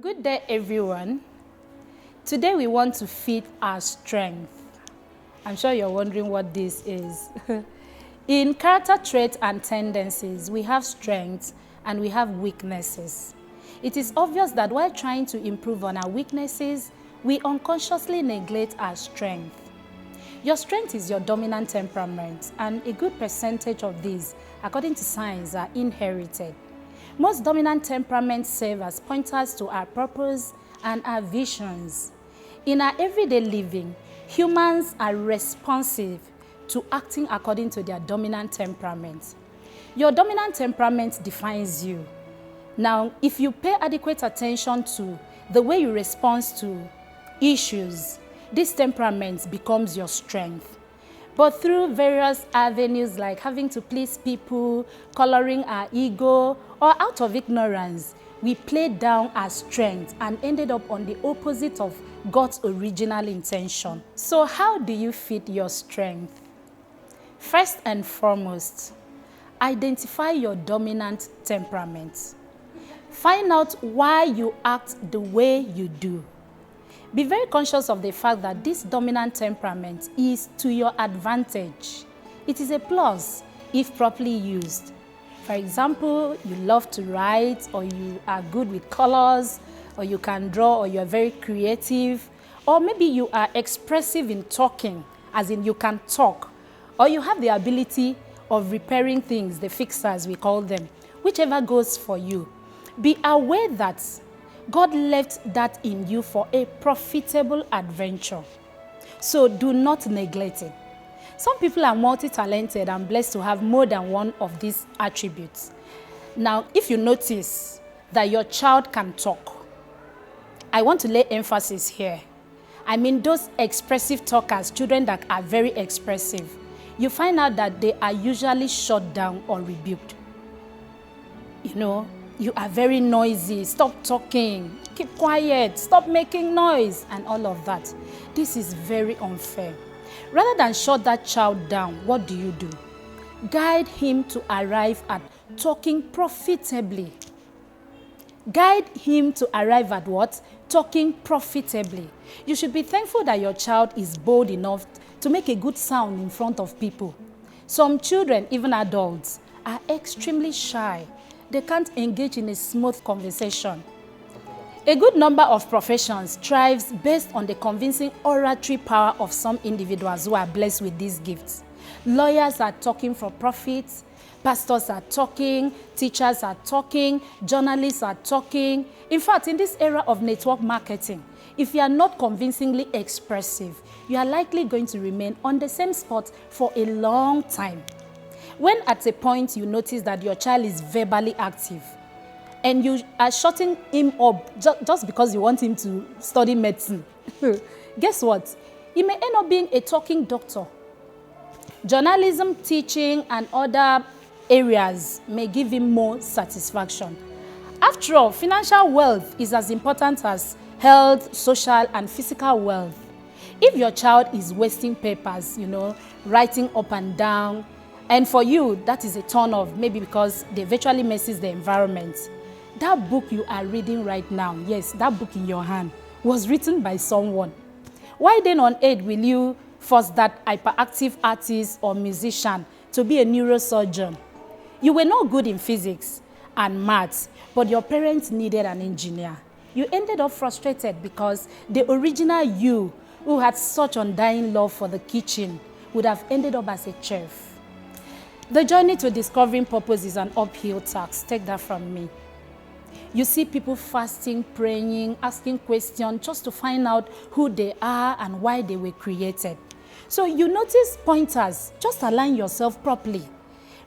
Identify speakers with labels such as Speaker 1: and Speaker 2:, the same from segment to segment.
Speaker 1: Good day, everyone. Today we want to feed our strength. I'm sure you're wondering what this is. In character traits and tendencies, we have strengths and we have weaknesses. It is obvious that while trying to improve on our weaknesses, we unconsciously neglect our strength. Your strength is your dominant temperament, and a good percentage of these, according to science, are inherited. Most dominant temperaments serve as pointers to our purpose and our visions. In our everyday living, humans are responsive to acting according to their dominant temperament. Your dominant temperament defines you. Now, if you pay adequate attention to the way you respond to issues, this temperament becomes your strength. But through various avenues like having to please people, coloring our ego, or out of ignorance, we played down our strength and ended up on the opposite of God's original intention. So how do you feed your strength? First and foremost, identify your dominant temperament. Find out why you act the way you do. Be very conscious of the fact that this dominant temperament is to your advantage. It is a plus if properly used. For example, you love to write, or you are good with colors, or you can draw, or you are very creative, or maybe you are expressive in talking, as in you can talk, or you have the ability of repairing things, the fixers we call them, whichever goes for you. Be aware that God left that in you for a profitable adventure. So do not neglect it. Some people are multi-talented and blessed to have more than one of these attributes. Now, if you notice that your child can talk, I want to lay emphasis here. I mean those expressive talkers, children that are very expressive, you find out that they are usually shut down or rebuked. You are very noisy, stop talking, keep quiet, stop making noise, and all of that. This is very unfair. Rather than shut that child down, what do? Guide him to arrive at talking profitably. Guide him to arrive at what? Talking profitably. You should be thankful that your child is bold enough to make a good sound in front of people. Some children, even adults, are extremely shy. They can't engage in a smooth conversation. A good number of professions thrives based on the convincing oratory power of some individuals who are blessed with these gifts. Lawyers are talking for profit, pastors are talking, teachers are talking, journalists are talking. In fact, in this era of network marketing, if you are not convincingly expressive, you are likely going to remain on the same spot for a long time. When at a point you notice that your child is verbally active and you are shutting him up just because you want him to study medicine, guess what? He may end up being a talking doctor. Journalism, teaching, and other areas may give him more satisfaction. After all, financial wealth is as important as health, social, and physical wealth. If your child is wasting papers, writing up and down, and for you, that is a turn off, maybe because they virtually messes the environment. That book you are reading right now, yes, that book in your hand, was written by someone. Why then on earth will you force that hyperactive artist or musician to be a neurosurgeon? You were not good in physics and maths, but your parents needed an engineer. You ended up frustrated because the original you, who had such undying love for the kitchen, would have ended up as a chef. The journey to discovering purpose is an uphill task. Take that from me. You see people fasting, praying, asking questions just to find out who they are and why they were created. So you notice pointers. Just align yourself properly.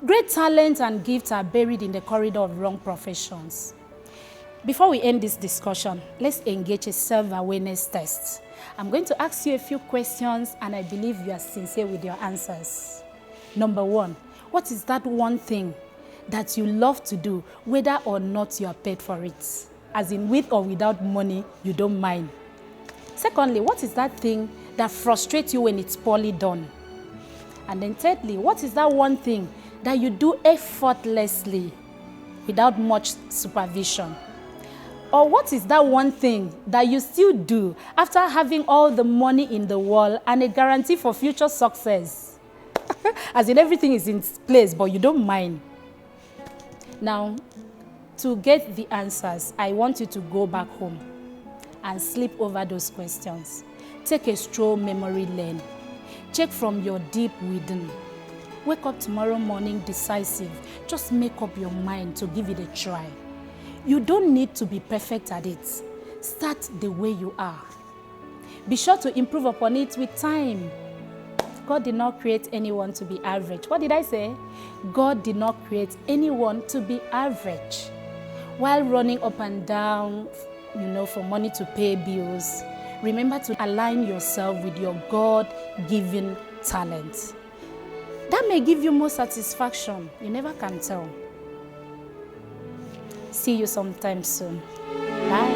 Speaker 1: Great talent and gifts are buried in the corridor of wrong professions. Before we end this discussion, let's engage a self-awareness test. I'm going to ask you a few questions, and I believe you are sincere with your answers. Number one, what is that one thing that you love to do, whether or not you are paid for it? As in, with or without money, you don't mind. Secondly, what is that thing that frustrates you when it's poorly done? And then thirdly, what is that one thing that you do effortlessly without much supervision? Or what is that one thing that you still do after having all the money in the world and a guarantee for future success? As in everything is in place, but you don't mind. Now, to get the answers, I want you to go back home and sleep over those questions. Take a stroll memory lane. Check from your deep within. Wake up tomorrow morning decisive. Just make up your mind to give it a try. You don't need to be perfect at it. Start the way you are. Be sure to improve upon it with time. God did not create anyone to be average. What did I say? God did not create anyone to be average. While running up and down, for money to pay bills, remember to align yourself with your God-given talent. That may give you more satisfaction. You never can tell. See you sometime soon. Bye.